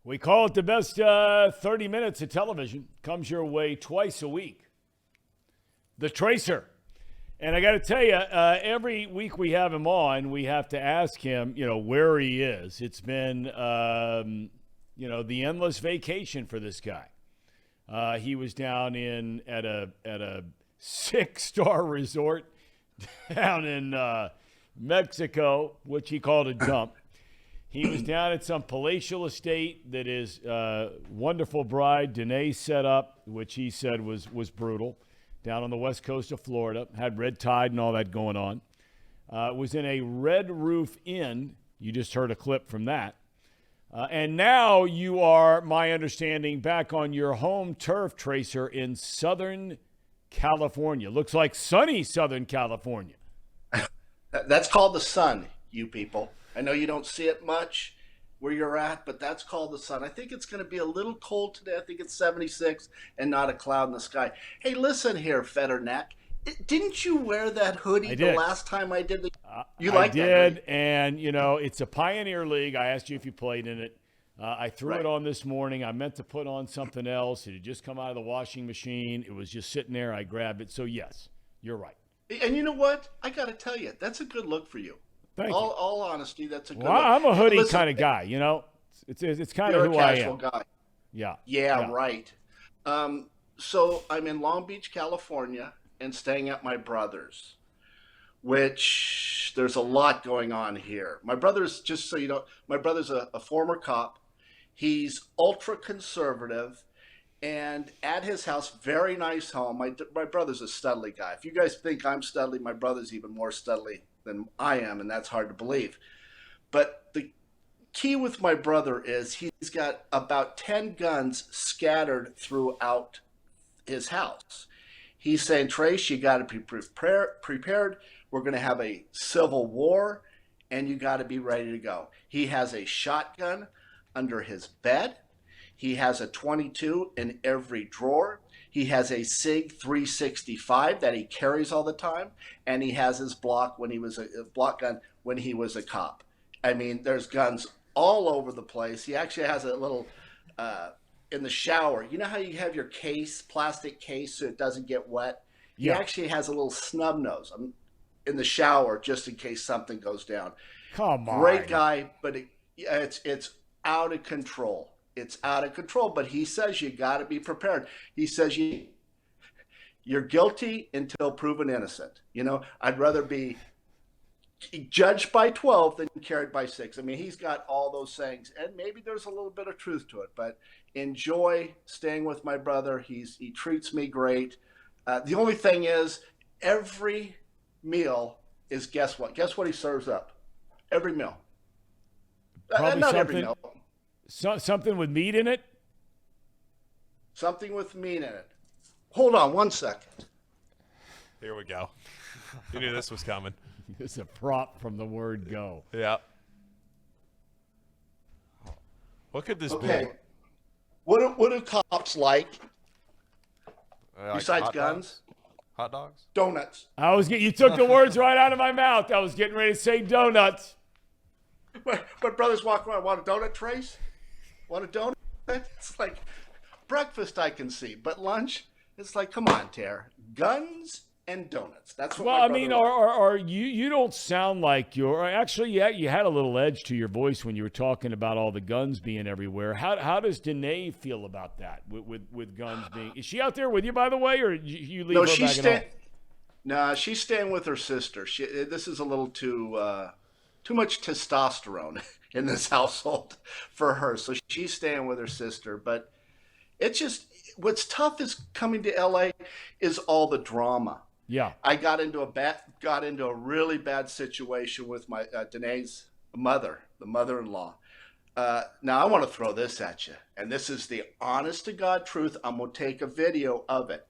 We call it the best 30 minutes of television. Comes your way twice a week. The Tracer. And I got to tell you, every week we have him on, we have to ask him, where he is. It's been, the endless vacation for this guy. He was down at a 6-star resort down in Mexico, which he called a dump. He was down at some palatial estate that his wonderful bride, Danae, set up, which he said was brutal, down on the west coast of Florida. Had red tide and all that going on. Was in a Red Roof Inn. You just heard a clip from that. And now you are, my understanding, back on your home turf, Tracer, in Southern California. Looks like sunny Southern California. That's called the sun, you people. I know you don't see it much where you're at, but that's called the sun. I think it's going to be a little cold today. I think it's 76 and not a cloud in the sky. Hey, listen here, Fetterneck. Didn't you wear that hoodie the last time I did the You like that? I did, and, it's a Pioneer League. I asked you if you played in it. I threw it on this morning. I meant to put on something else. It had just come out of the washing machine. It was just sitting there. I grabbed it. So, yes, you're right. And you know what? I got to tell you, that's a good look for you. Thank you. All honesty, that's a good look. I'm a hoodie kind of guy, It's kind of who I am. You're a casual guy. Yeah, right. So I'm in Long Beach, California, and staying at my brother's, which there's a lot going on here. My brother's, just so you know, my brother's a former cop. He's ultra conservative. And at his house, very nice home. My brother's a studly guy. If you guys think I'm studly, my brother's even more studly than I am, and that's hard to believe. But the key with my brother is he's got about 10 guns scattered throughout his house. He's saying, Trace, you got to be prepared. We're going to have a civil war, and you got to be ready to go. He has a shotgun under his bed. He has a 22 in every drawer. He has a SIG 365 that he carries all the time, and he has his block gun when he was a cop. I mean, there's guns all over the place. He actually has a little in the shower. You know how you have your plastic case, so it doesn't get wet? He actually has a little snub nose in the shower just in case something goes down. Come on. Great guy, but it's out of control. It's out of control, but he says you got to be prepared. He says you're guilty until proven innocent. I'd rather be judged by 12 than carried by 6. I mean, he's got all those sayings, and maybe there's a little bit of truth to it, but enjoy staying with my brother. He treats me great. The only thing is every meal is, guess what? Guess what he serves up? Every meal. Probably not every meal. Something with meat in it? Something with meat in it. Hold on 1 second. Here we go. You knew this was coming. It's a prop from the word go. Yeah. What could this be? What do cops like? Besides hot guns? Dogs? Hot dogs? Donuts. You took the words right out of my mouth. I was getting ready to say donuts. My brothers walk around, want a donut, Trace? Want a donut? It's like breakfast I can see, but lunch, it's like, come on, Tara. Guns and donuts. That's what my brother likes. You don't sound like actually, you had a little edge to your voice when you were talking about all the guns being everywhere. How does Danae feel about that with guns being? Is she out there with you, by the way, or you leave her back at home? No, she's staying with her sister. This is a little too much testosterone in this household for her. So she's staying with her sister. But it's just, what's tough is coming to LA is all the drama. Yeah. I got into a really bad situation with my Danae's mother, the mother-in-law. Now I want to throw this at you. And this is the honest to God truth. I'm going to take a video of it.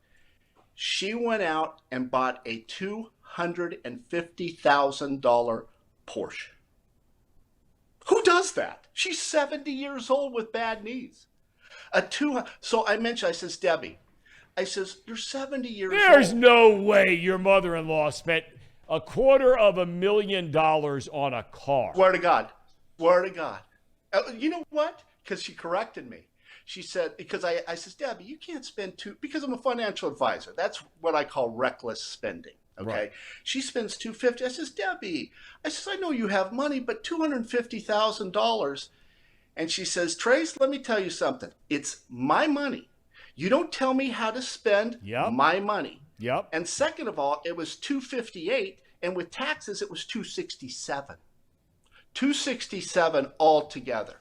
She went out and bought a $250,000 Porsche. Who does that? She's 70 years old with bad knees. So I says, Debbie, you're 70 years old. There's no way your mother-in-law spent $250,000 on a car. Swear to God. You know what? because she corrected me. She said, because I says, Debbie, you can't spend because I'm a financial advisor. That's what I call reckless spending. Okay. Right. She spends $250. I says, Debbie, I know you have money, but $250,000. And she says, Trace, let me tell you something. It's my money. You don't tell me how to spend my money. Yep. And second of all, it was $258, and with taxes, it was $267. $267 altogether.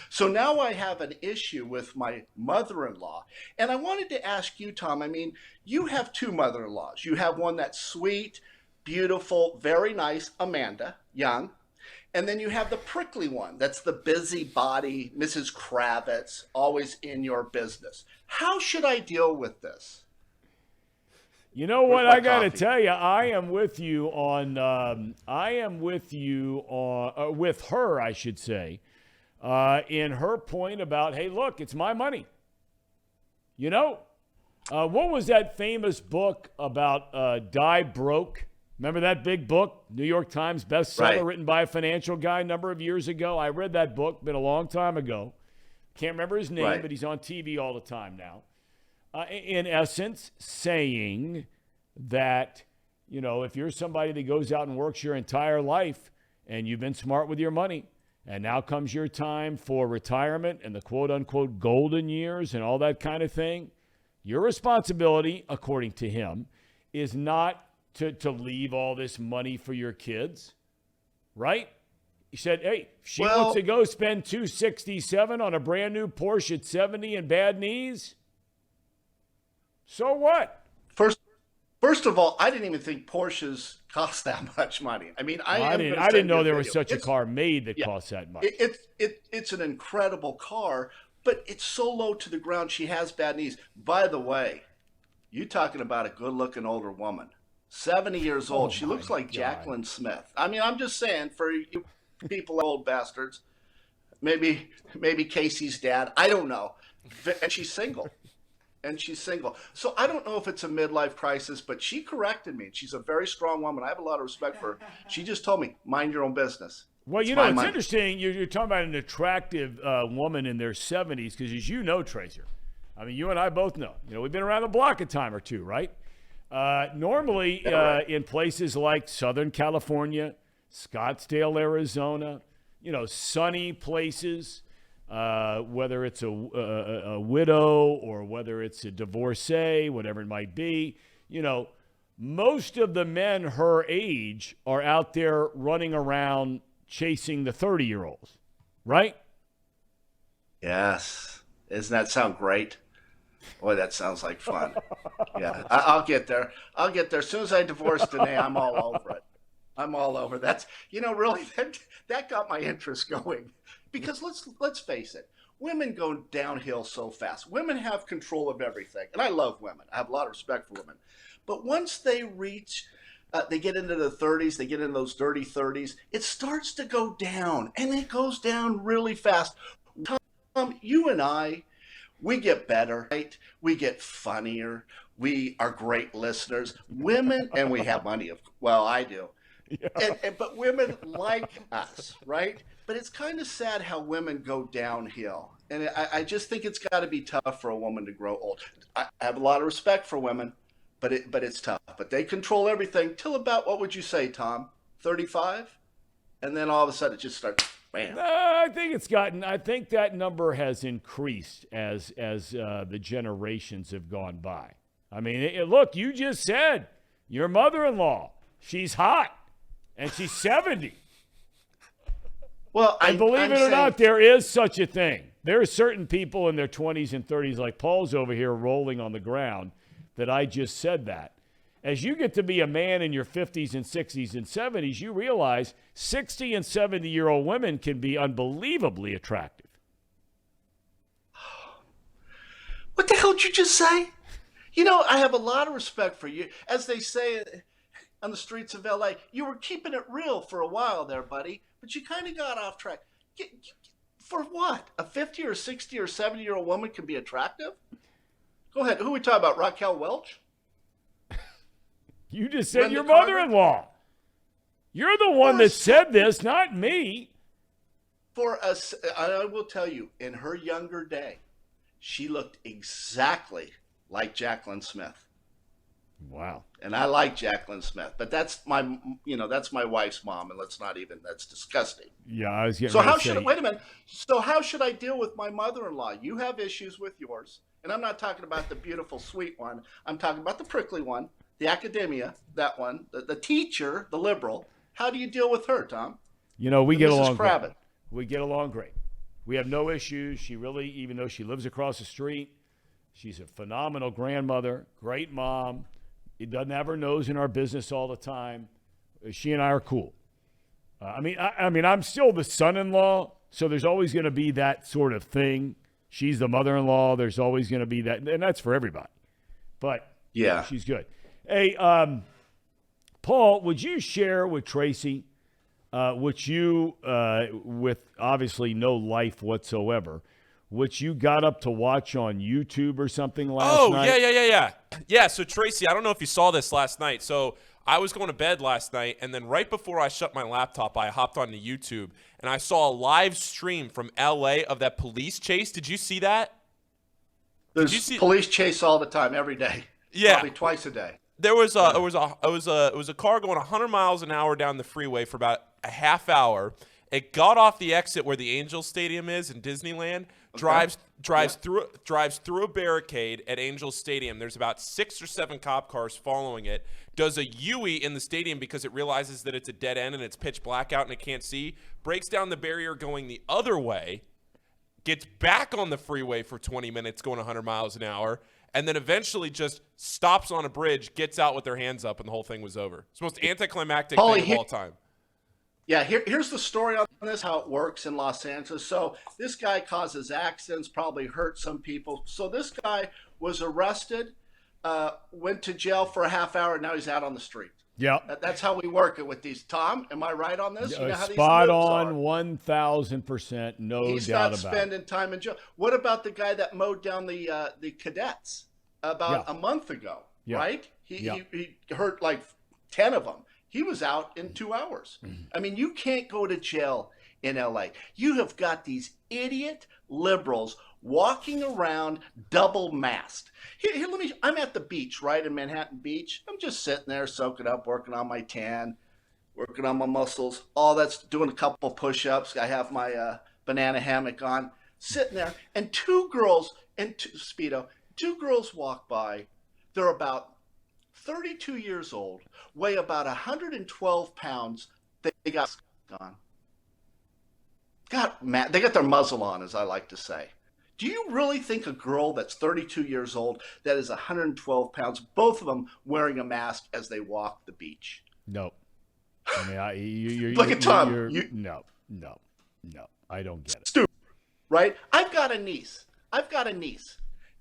So now I have an issue with my mother-in-law. And I wanted to ask you, Thom, I mean, you have two mother-in-laws. You have one that's sweet, beautiful, very nice, Amanda, young. And then you have the prickly one. That's the busybody, Mrs. Kravitz, always in your business. How should I deal with this? You know what, I got to tell you, I am with you on, with her, I should say, in her point about, hey, look, it's my money. You know, what was that famous book about Die Broke? Remember that big book, New York Times bestseller, written by a financial guy a number of years ago? I read that book, been a long time ago. Can't remember his name, but he's on TV all the time now. In essence, saying that, you know, if you're somebody that goes out and works your entire life and you've been smart with your money, and now comes your time for retirement and the quote-unquote golden years and all that kind of thing, your responsibility, according to him, is not to leave all this money for your kids, right? He said, hey, she wants to go spend $267 on a brand new Porsche at 70 and bad knees. So what? First of all, I didn't even think Porsches cost that much money. I mean, I didn't know there was such a car made that costs that much. It's an incredible car, but it's so low to the ground. She has bad knees. By the way, you talking about a good-looking older woman, 70 years old. She looks like Jacqueline Smith. I mean, I'm just saying, for you people, old bastards, maybe Casey's dad. I don't know. And she's single. So I don't know if it's a midlife crisis, but she corrected me. She's a very strong woman. I have a lot of respect for her. She just told me, mind your own business. Well, you know, it's interesting. You're talking about an attractive woman in their 70s because, as you know, Tracer, I mean, you and I both know. You know, we've been around the block a time or two, right? Normally, in places like Southern California, Scottsdale, Arizona, you know, sunny places, whether it's a widow or whether it's a divorcee, whatever it might be, you know, most of the men her age are out there running around chasing the 30-year-olds, right? Yes. Doesn't that sound great? Boy, that sounds like fun. Yeah, I'll get there. As soon as I divorce Danae, I'm all over it. I'm all over. That's, you know, really, that got my interest going. Because let's face it, women go downhill so fast. Women have control of everything. And I love women. I have a lot of respect for women. But once they reach, they get into the 30s, they get into those dirty 30s, it starts to go down. And it goes down really fast. Thom, you and I, we get better, right? We get funnier. We are great listeners. Women, and we have money. Well, I do. Yeah. But women like us, right? But it's kind of sad how women go downhill. And I just think it's got to be tough for a woman to grow old. I have a lot of respect for women, but it's tough. But they control everything till about, what would you say, Thom? 35? And then all of a sudden it just starts, bam. I think that number has increased as the generations have gone by. I mean, look, you just said your mother-in-law, she's hot. And she's 70. Well, and believe it or not, there is such a thing. There are certain people in their 20s and 30s, like Paul's over here rolling on the ground, that I just said that. As you get to be a man in your 50s and 60s and 70s, you realize 60 and 70-year-old women can be unbelievably attractive. What the hell did you just say? You know, I have a lot of respect for you. As they say on the streets of LA, you were keeping it real for a while there, buddy, but you kind of got off track. For what? A 50 or 60 or 70-year-old woman can be attractive? Go ahead. Who are we talking about? Raquel Welch? You just said your mother-in-law. You're the one that said this, not me. For us, I will tell you, in her younger day, she looked exactly like Jacqueline Smith. Wow. And I like Jacqueline Smith, but that's my wife's mom, and that's disgusting. Yeah, I was getting So ready how to should say. wait a minute? So how should I deal with my mother-in-law? You have issues with yours, and I'm not talking about the beautiful, sweet one. I'm talking about the prickly one, the academia, that one, the teacher, the liberal. How do you deal with her, Thom? We get Mrs. along great. Kravitz. We get along great. We have no issues. She really, even though she lives across the street, she's a phenomenal grandmother, great mom. It doesn't have her nose in our business all the time. She and I are cool. I'm still the son-in-law, so there's always going to be that sort of thing. She's the mother-in-law. There's always going to be that, and that's for everybody. But Yeah, she's good. Hey, Paul, would you share with Tracy, which you, with obviously no life whatsoever, which you got up to watch on YouTube or something last night? Yeah. Yeah, so Tracy, I don't know if you saw this last night. So I was going to bed last night, and then right before I shut my laptop, I hopped onto YouTube, and I saw a live stream from L.A. of that police chase. Did you see that? there's police chase all the time, every day. Yeah. Probably twice a day. There was a car going 100 miles an hour down the freeway for about a half hour. It got off the exit where the Angels Stadium is in Disneyland. Drives through a barricade at Angels Stadium. There's about 6 or 7 cop cars following it. Does a U-E in the stadium because it realizes that it's a dead end and it's pitch black out and it can't see. Breaks down the barrier going the other way. Gets back on the freeway for 20 minutes going 100 miles an hour. And then eventually just stops on a bridge, gets out with their hands up, and the whole thing was over. It's the most anticlimactic thing of all time. Yeah, here's the story on this, how it works in Los Angeles. So this guy causes accidents, probably hurt some people. So this guy was arrested, went to jail for a half hour, and now he's out on the street. Yeah. That's how we work it with these. Thom, am I right on this? You know how Spot these on, are. 1,000%, no He's doubt not about spending it. time in jail. What about the guy that mowed down the cadets about a month ago, right? He hurt like 10 of them. He was out in 2 hours. I mean, you can't go to jail in LA. You have got these idiot liberals walking around double masked. Here, I'm at the beach, right, in Manhattan Beach. I'm just sitting there soaking up, working on my tan, working on my muscles, all that's doing a couple push-ups. I have my banana hammock on, sitting there, and two girls walk by. They're about 32 years old, weigh about 112 pounds. They got on. They got their muzzle on, as I like to say. Do you really think a girl that's 32 years old, that is 112 pounds, both of them wearing a mask as they walk the beach? No. I mean, Look at Thom. No. I don't get it. Stupid, right? I've got a niece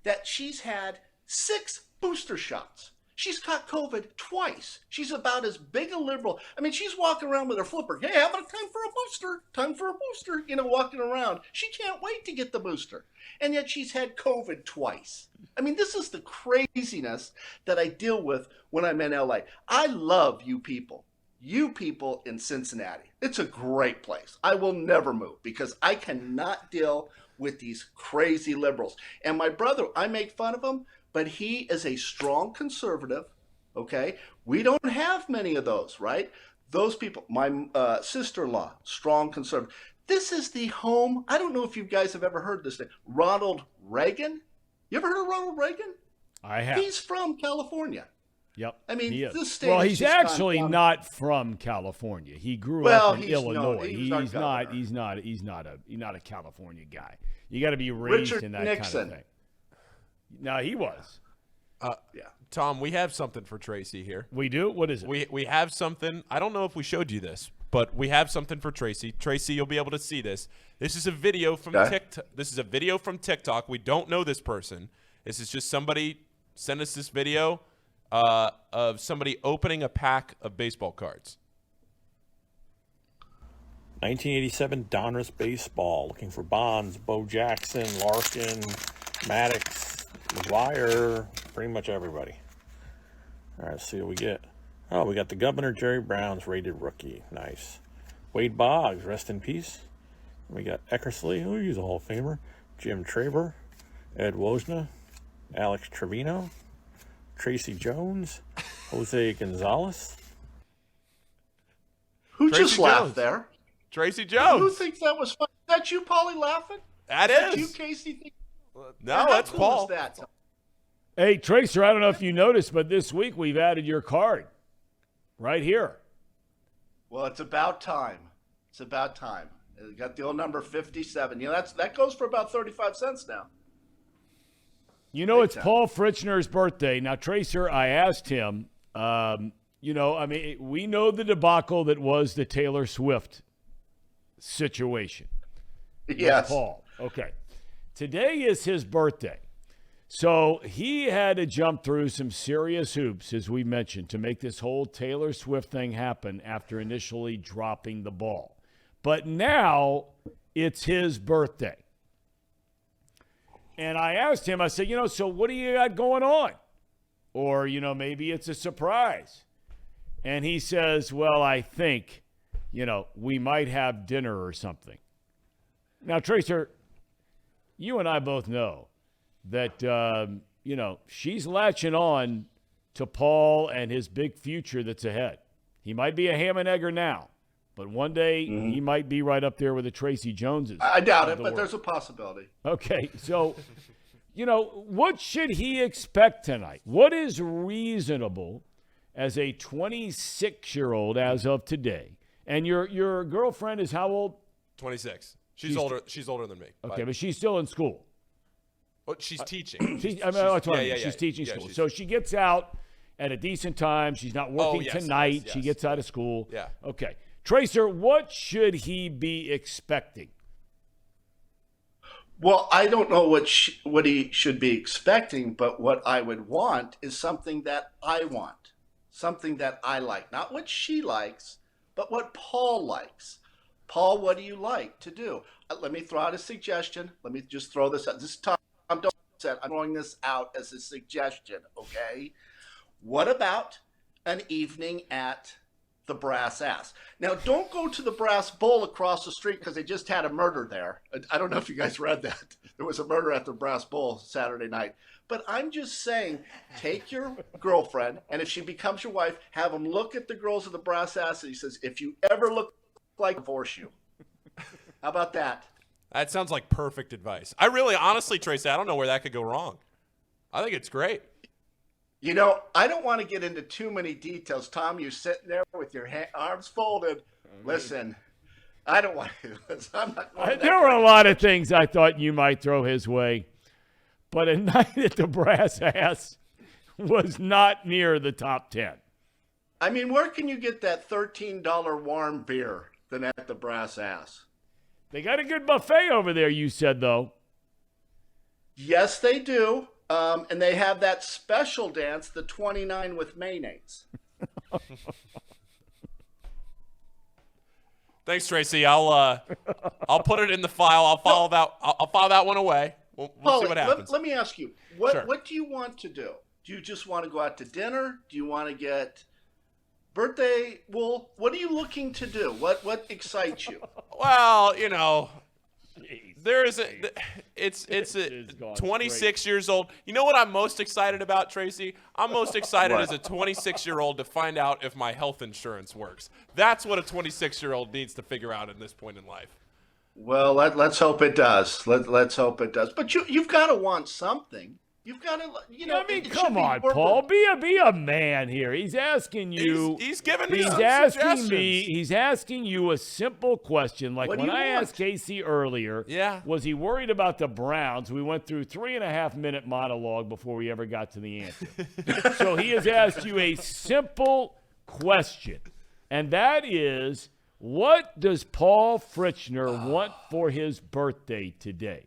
that she's had 6 booster shots. She's caught COVID twice. She's about as big a liberal. I mean, she's walking around with her flipper. Hey, how about time for a booster? Time for a booster. Walking around. She can't wait to get the booster. And yet she's had COVID twice. I mean, this is the craziness that I deal with when I'm in LA. I love you people. You people in Cincinnati. It's a great place. I will never move because I cannot deal with these crazy liberals. And my brother, I make fun of him, but he is a strong conservative, okay? We don't have many of those, right? Those people, my sister-in-law, strong conservative. This is the home, I don't know if you guys have ever heard this name, Ronald Reagan. You ever heard of Ronald Reagan? I have. He's from California. Yep. I mean, this state. Well, he's actually not from California. He grew up in Illinois. He's not a California guy. You got to be raised Richard in that Nixon. kind of thing. No, he was. Yeah. Thom, we have something for Tracy here. We do? What is it? We have something. I don't know if we showed you this, but we have something for Tracy. Tracy, you'll be able to see this. This is a video from TikTok. This is a video from TikTok. We don't know this person. This is just somebody sent us this video of somebody opening a pack of baseball cards. 1987 Donruss Baseball, looking for Bonds, Bo Jackson, Larkin, Maddox, McGuire, pretty much everybody. All right, let's see what we get. Oh, we got the Governor Jerry Brown's rated rookie. Nice. Wade Boggs, rest in peace. We got Eckersley, who he's a Hall of Famer, Jim Traber, Ed Wozna, Alex Trevino, Tracy Jones, Jose Gonzalez. Who Tracy just laughed Jones. there? Tracy Who Jones. thinks that was funny? Is that you, Paulie, laughing? That Is that you, is. Casey? No, How that's cool Paul. is that? Hey, Tracer, I don't know if you noticed, but this week we've added your card right here. Well, it's about time. It's about time. It got the old number 57. You know, that goes for about 35 cents now. You know, it's time. Paul Fritchner's birthday. Now, Tracer, I asked him, we know the debacle that was the Taylor Swift situation. Yes. Paul. Okay. Today is his birthday. So he had to jump through some serious hoops, as we mentioned, to make this whole Taylor Swift thing happen after initially dropping the ball. But now it's his birthday. And I asked him, I said, so what do you got going on? Or, maybe it's a surprise. And he says, well, I think, we might have dinner or something. Now, Tracer, you and I both know that, she's latching on to Paul and his big future that's ahead. He might be a ham and egger now, but one day he might be right up there with the Tracy Joneses. I doubt it, the but world. there's a possibility. Okay, so, what should he expect tonight? What is reasonable as a 26-year-old as of today? And your girlfriend is how old? 26. She's older. She's older than me. Okay, but she's still in school. Oh, she's teaching. That's what I mean. yeah, She's teaching yeah, school. she's- So she gets out at a decent time. She's not working yes, tonight. yes, She yes. gets out of school. Yeah. Okay. Tracer, what should he be expecting? Well, I don't know what he should be expecting, but what I would want is something that I want, something that I like. Not what she likes, but what Paul likes. Paul, what do you like to do? Let me throw out a suggestion. Let me just throw this out. This is Tom. Don't upset. I'm throwing this out as a suggestion, okay? What about an evening at the Brass Ass? Now, don't go to the Brass Bowl across the street because they just had a murder there. I don't know if you guys read that. There was a murder at the Brass Bowl Saturday night. But I'm just saying, take your girlfriend, and if she becomes your wife, have them look at the girls of the Brass Ass, and he says, if you ever look like, divorce you. How about that? That sounds like perfect advice. I really, honestly, Tracy, I don't know where that could go wrong. I think it's great. I don't want to get into too many details. Tom, you're sitting there with your arms folded. Listen, I don't want to. I'm not going There were a lot of things I thought you might throw his way, but a night at the Brass Ass was not near the top 10. I mean, where can you get that $13 warm beer than at the Brass Ass? They got a good buffet over there, you said, though. Yes, they do. And they have that special dance, the 29 with mayonnaise. Thanks, Tracy. I'll put it in the file. I'll file that one away. We'll see what happens. Let me ask you, what Sure. do you want to do? Do you just want to go out to dinner? Do you want to get birthday? Well, what are you looking to do? What excites you? Well, there is it's has a gone 26 years old. You know what I'm most excited about, Tracy? I'm most excited What? as a 26-year-old to find out if my health insurance works. That's what a 26-year-old needs to figure out at this point in life. Well, let's hope it does. Let's hope it does. But you've got to want something. You've got to, I mean, it should come be on, worth Paul. it. Be a man here. He's asking you. He's giving me some asking me. suggestions. He's asking you a simple question. Like What do when you I want? asked Casey earlier, Yeah. was he worried about the Browns? We went through 3.5-minute monologue before we ever got to the answer. So he has asked you a simple question, and that is, what does Paul Fritchner want for his birthday today?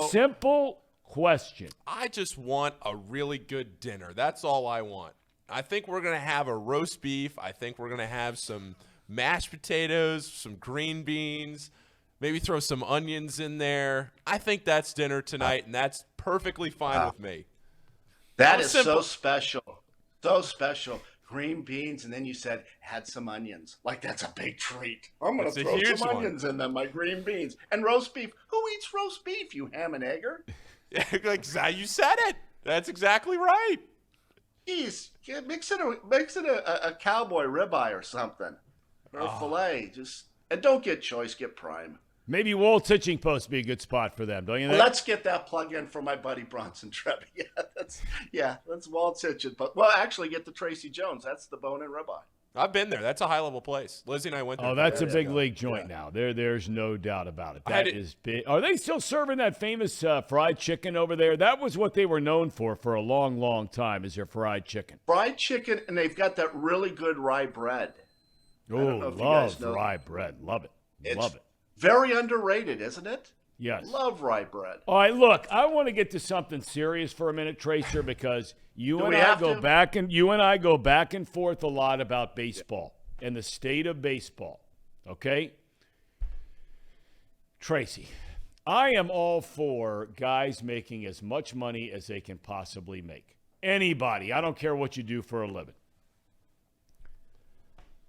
Simple question. I just want a really good dinner. That's all I want. I think we're going to have a roast beef. I think we're going to have some mashed potatoes, some green beans, maybe throw some onions in there. I think that's dinner tonight, and that's perfectly fine with me. That How is simple. so special. So special. green beans, and then you said, had some onions. Like, that's a big treat. I'm going That's to a throw huge some one. onions in them, my green beans. And roast beef. Who eats roast beef, you ham and egger? Like, you said it. That's exactly right. Jeez, mix in a cowboy ribeye or something. Or a filet. And don't get choice, get prime. Maybe Wool's Hitching Post would be a good spot for them, don't you think? Let's get that plug in for my buddy Bronson Trevi. That's Walt's Hitching. But actually get the Tracy Jones. That's the bone and ribeye. I've been there. That's a high-level place. Lizzie and I went there. Oh, that's a There big you go. league joint now. There's no doubt about it. I had That it- is big. Are they still serving that famous fried chicken over there? That was what they were known for a long, long time, is their fried chicken. Fried chicken, and they've got that really good rye bread. Oh, don't know if you guys love know. rye bread. Love it. It's Love it. very underrated, isn't it? Yes. Love rye bread. All right, look, I want to get to something serious for a minute, Tracer, because you and we I have go to? back and forth a lot about baseball and the state of baseball. Okay? Tracy, I am all for guys making as much money as they can possibly make. Anybody. I don't care what you do for a living.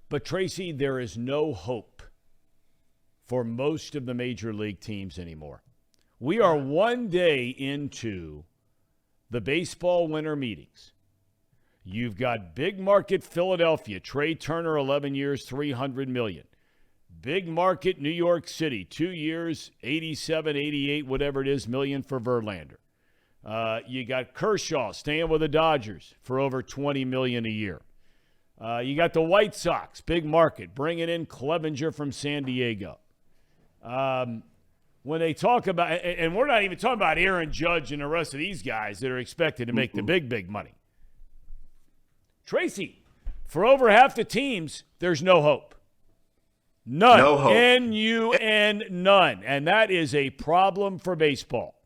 But Tracy, there is no hope for most of the major league teams anymore. We are one day into the baseball winter meetings. You've got big market Philadelphia, Trey Turner, 11 years, $300 million. Big market New York City, 2 years, 87, 88, whatever it is, million for Verlander. You got Kershaw staying with the Dodgers for over $20 million a year. You got the White Sox, big market, bringing in Clevenger from San Diego. When they talk about, and we're not even talking about Aaron Judge and the rest of these guys that are expected to make the big money. Tracy, for over half the teams, there's no hope. None. No hope. N-U-N, none. And that is a problem for baseball.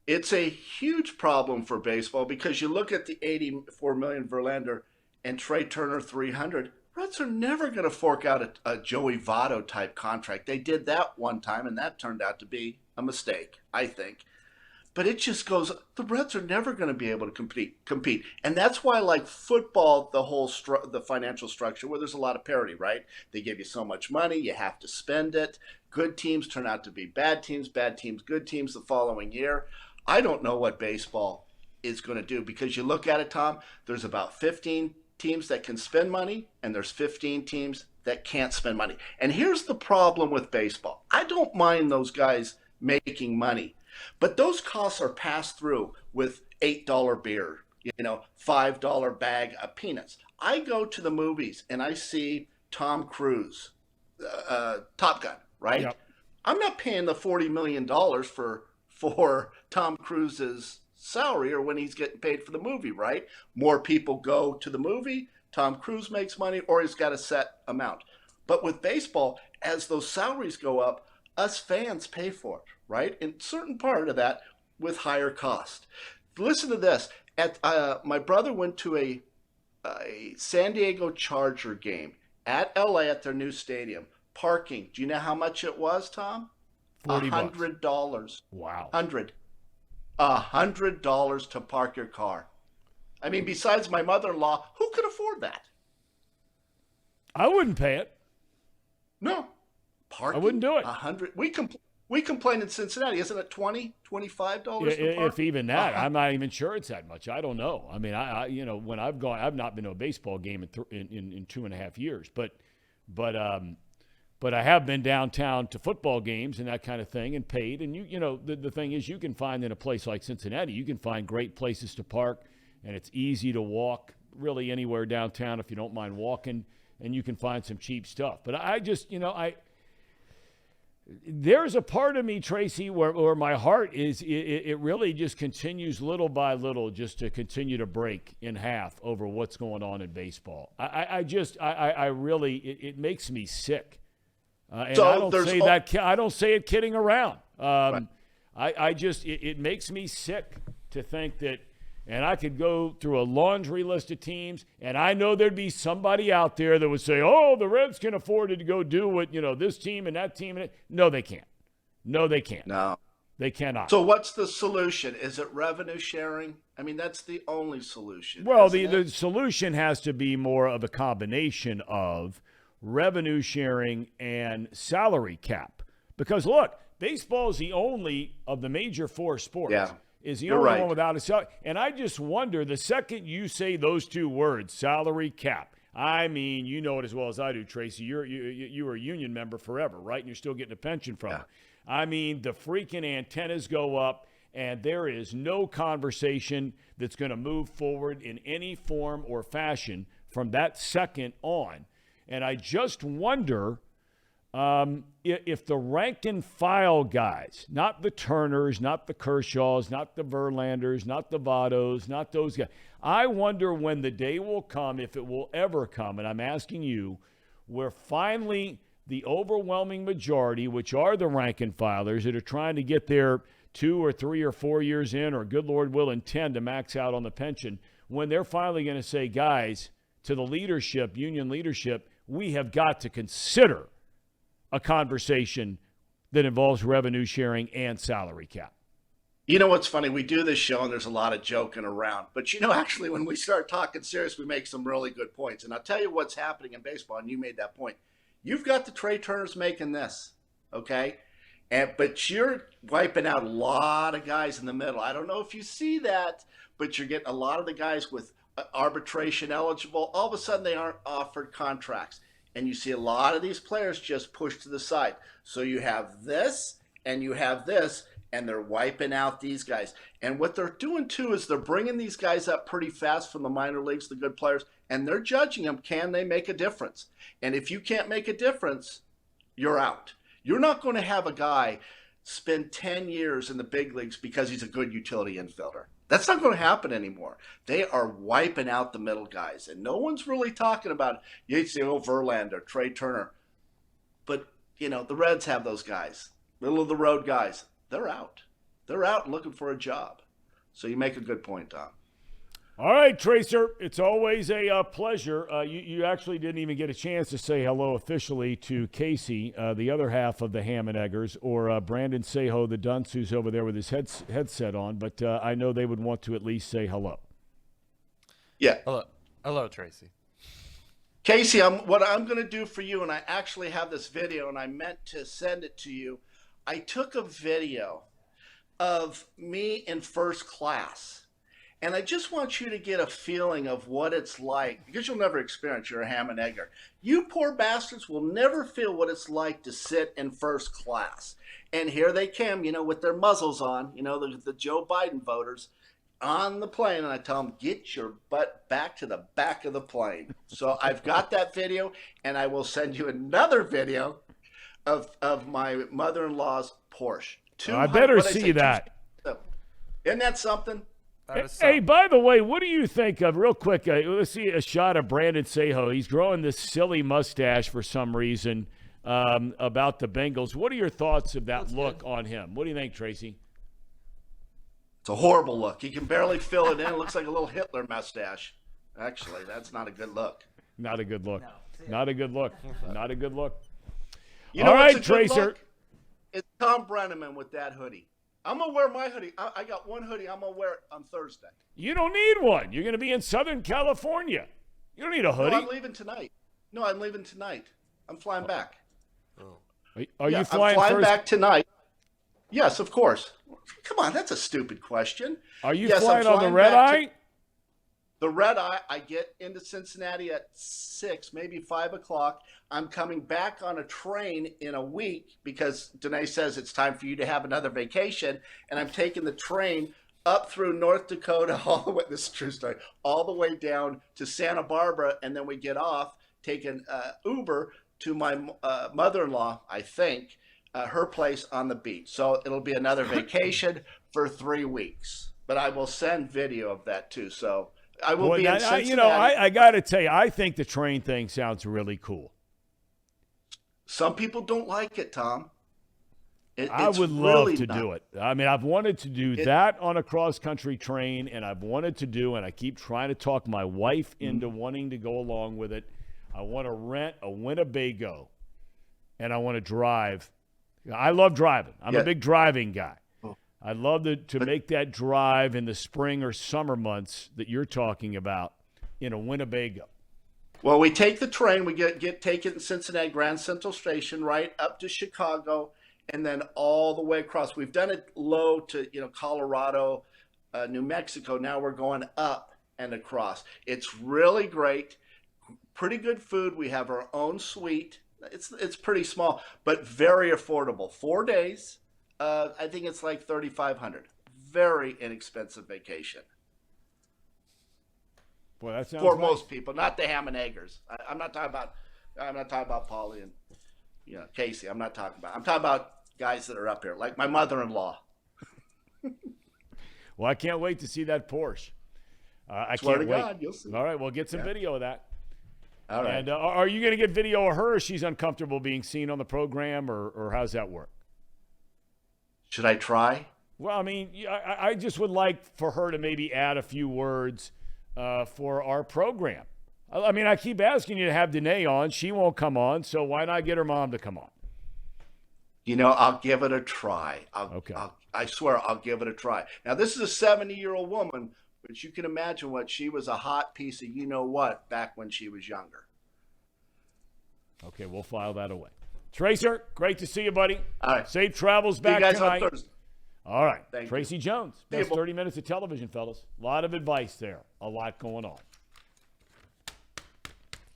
It's a huge problem for baseball because you look at the $84 million Verlander and Trey Turner 300. Reds are never going to fork out a Joey Votto type contract. They did that one time, and that turned out to be a mistake, I think. But it just goes, the Reds are never going to be able to compete. And that's why, like football, the whole the financial structure, where there's a lot of parity, right? They give you so much money, you have to spend it. Good teams turn out to be bad teams, good teams the following year. I don't know what baseball is going to do because you look at it, Thom, there's about 15 teams that can spend money, and there's 15 teams that can't spend money. And here's the problem with baseball. I don't mind those guys making money, but those costs are passed through with $8 beer, $5 bag of peanuts. I go to the movies and I see Tom Cruise, Top Gun, right? Yep. I'm not paying the $40 million for Tom Cruise's salary or when he's getting paid for the movie, right? More people go to the movie, Tom Cruise makes money, or he's got a set amount. But with baseball, as those salaries go up, us fans pay for it, right? In certain part of that with higher cost. Listen to this. My brother went to a San Diego Charger game at LA at their new stadium. Parking. Do you know how much it was, Thom? $40. $100. Wow. $100 to park your car. I mean, besides my mother-in-law, who could afford that? I wouldn't pay it. No. Parking? I wouldn't do it. $100. We complain in Cincinnati, isn't it $20, $25 to park? If even that, I'm not even sure it's that much. I don't know. I mean, I when I've gone, I've not been to a baseball game in 2.5 years, but I have been downtown to football games and that kind of thing and paid. And the thing is, you can find in a place like Cincinnati, you can find great places to park, and it's easy to walk really anywhere downtown if you don't mind walking, and you can find some cheap stuff. But I just, there's a part of me, Tracy, where my heart is, it really just continues little by little just to continue to break in half over what's going on in baseball. I really, it makes me sick. And So I don't there's say al- that. I don't say it kidding around. Right. It makes me sick to think that. And I could go through a laundry list of teams, and I know there'd be somebody out there that would say, "Oh, the Reds can afford to go do what this team and that team." No, they can't. No, they can't. No. They cannot. So what's the solution? Is it revenue sharing? I mean, that's the only solution. Well, isn't the it? solution has to be more of a combination of revenue sharing and salary cap. Because, look, baseball is the only of the major four sports. Yeah, Is the you're only right. one without a salary. And I just wonder, the second you say those two words, salary cap, I mean, you know it as well as I do, Tracy. You were a union member forever, right? And you're still getting a pension from it. I mean, the freaking antennas go up, and there is no conversation that's going to move forward in any form or fashion from that second on. And I just wonder if the rank and file guys, not the Turners, not the Kershaws, not the Verlanders, not the Vottos, not those guys, I wonder when the day will come, if it will ever come, and I'm asking you, where finally the overwhelming majority, which are the rank and filers that are trying to get their 2 or 3 or 4 years in, or good Lord willing 10 to max out on the pension, when they're finally going to say, guys, to the leadership, union leadership, we have got to consider a conversation that involves revenue sharing and salary cap. You know what's funny? We do this show and there's a lot of joking around. But, actually, when we start talking serious, we make some really good points. And I'll tell you what's happening in baseball, and you made that point. You've got the Trey Turners making this, okay? But you're wiping out a lot of guys in the middle. I don't know if you see that, but you're getting a lot of the guys with arbitration eligible. All of a sudden, they aren't offered contracts. And you see a lot of these players just pushed to the side. So you have this and you have this, and they're wiping out these guys. And what they're doing, too, is they're bringing these guys up pretty fast from the minor leagues, the good players, and they're judging them. Can they make a difference? And if you can't make a difference, you're out. You're not going to have a guy spend 10 years in the big leagues because he's a good utility infielder. That's not going to happen anymore. They are wiping out the middle guys, and no one's really talking about it. You see, Verlander, Trey Turner. But, the Reds have those guys, middle-of-the-road guys. They're out. They're out and looking for a job. So you make a good point, Thom. All right, Tracer, it's always a pleasure. You actually didn't even get a chance to say hello officially to Casey, the other half of the Ham and Eggers, or Brandon Sejo, the dunce who's over there with his headset on, but I know they would want to at least say hello. Yeah. Hello, Tracy. Casey, what I'm going to do for you, and I actually have this video, and I meant to send it to you. I took a video of me in first class, and I just want you to get a feeling of what it's like, because you'll never experience, you're a ham and egger. You poor bastards will never feel what it's like to sit in first class. And here they come, with their muzzles on, the Joe Biden voters on the plane, and I tell them, get your butt back to the back of the plane. So I've got that video, and I will send you another video of my mother-in-law's Porsche. I better see that. Isn't that something? Hey, by the way, what do you think of, real quick, let's see a shot of Brandon Sejo. He's growing this silly mustache for some reason about the Bengals. What are your thoughts of that look on him? What do you think, Tracy? It's a horrible look. He can barely fill it in. It looks like a little Hitler mustache. Actually, that's not a good look. Not a good look. Not a good look. Not a good look. You know All right, what's a good Tracer. look? It's Thom Brennaman with that hoodie. I'm going to wear my hoodie. I got one hoodie. I'm going to wear it on Thursday. You don't need one. You're going to be in Southern California. You don't need a hoodie. No, I'm leaving tonight. I'm flying back. Are you flying I'm flying first? back tonight. Yes, of course. Come on, that's a stupid question. Are you Yes, flying I'm on the flying red back eye? The red eye, I get into Cincinnati at 6, maybe 5 o'clock. I'm coming back on a train in a week because Danae says it's time for you to have another vacation. And I'm taking the train up through North Dakota, all the way, this is a true story, all the way down to Santa Barbara. And then we get off, taking Uber to my mother-in-law, I think, her place on the beach. So it'll be another vacation for 3 weeks. But I will send video of that too. So I will be in Cincinnati. I got to tell you, I think the train thing sounds really cool. Some people don't like it, Thom. I would love to do it. I mean, I've wanted to do that on a cross-country train, and I've wanted to do, and I keep trying to talk my wife into wanting to go along with it. I want to rent a Winnebago, and I want to drive. I love driving. I'm a big driving guy. I'd love to make that drive in the spring or summer months that you're talking about in a Winnebago. Well, we take the train. We take it in Cincinnati, Grand Central Station, right up to Chicago, and then all the way across. We've done it low to Colorado, New Mexico. Now we're going up and across. It's really great. Pretty good food. We have our own suite. It's pretty small, but very affordable. 4 days. I think it's like $3,500. Very inexpensive vacation. Boy, that sounds For nice. most people, not the ham and eggers. I'm not talking about Paulie and Casey. I'm talking about guys that are up here, like my mother-in-law. Well, I can't wait to see that Porsche. I Swear can't to wait. God, you'll see. All right, we'll get some video of that. All right. And are you going to get video of her, or she's uncomfortable being seen on the program, or how's that work? Should I try? Well, I mean, I just would like for her to maybe add a few words for our program. I mean, I keep asking you to have Danae on. She won't come on, so why not get her mom to come on? I'll give it a try. Okay. I swear I'll give it a try. Now, this is a 70-year-old woman, but you can imagine what she was a hot piece of you-know-what back when she was younger. Okay, we'll file that away. Tracer, great to see you, buddy. All right. Safe travels See back you guys tonight. on Thursday. All right. Thank Tracy Jones. See you, Best 30 minutes of television, fellas. A lot of advice there. A lot going on.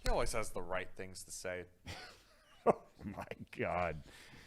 He always has the right things to say. Oh, my God.